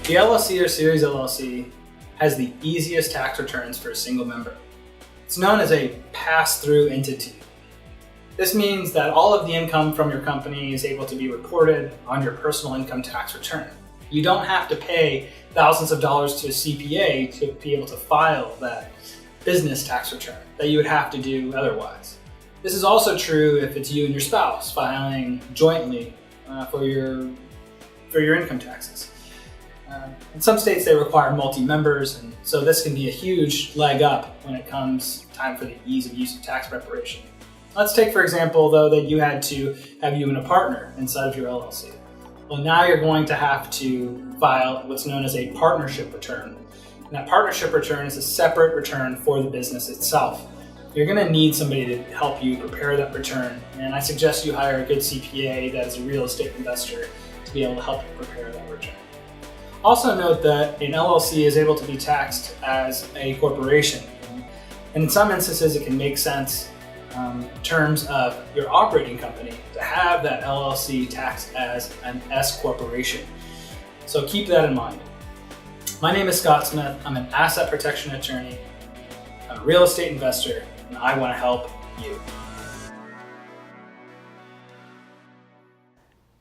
The LLC or Series LLC has the easiest tax returns for a single member. It's known as a pass-through entity. This means that all of the income from your company is able to be reported on your personal income tax return. You don't have to pay thousands of dollars to a CPA to be able to file that business tax return that you would have to do otherwise. This is also true if it's you and your spouse filing jointly for your income taxes. In some states they require multi-members, and so this can be a huge leg up when it comes time for the ease of use of tax preparation. Let's take, for example, though, that you had to have you and a partner inside of your LLC. Well, now you're going to have to file what's known as a partnership return. And that partnership return is a separate return for the business itself. You're going to need somebody to help you prepare that return, and I suggest you hire a good CPA that is a real estate investor to be able to help you prepare that return. Also note that an LLC is able to be taxed as a corporation. And in some instances, it can make sense in terms of your operating company to have that LLC taxed as an S corporation. So keep that in mind. My name is Scott Smith. I'm an asset protection attorney. I'm a real estate investor, and I want to help you.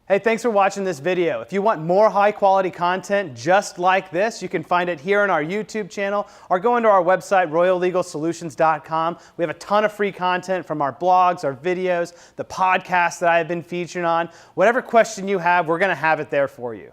Hey, thanks for watching this video. If you want more high quality content just like this, you can find it here on our YouTube channel or go into our website, royallegalsolutions.com. We have a ton of free content from our blogs, our videos, the podcasts that I have been featured on. Whatever question you have, we're going to have it there for you.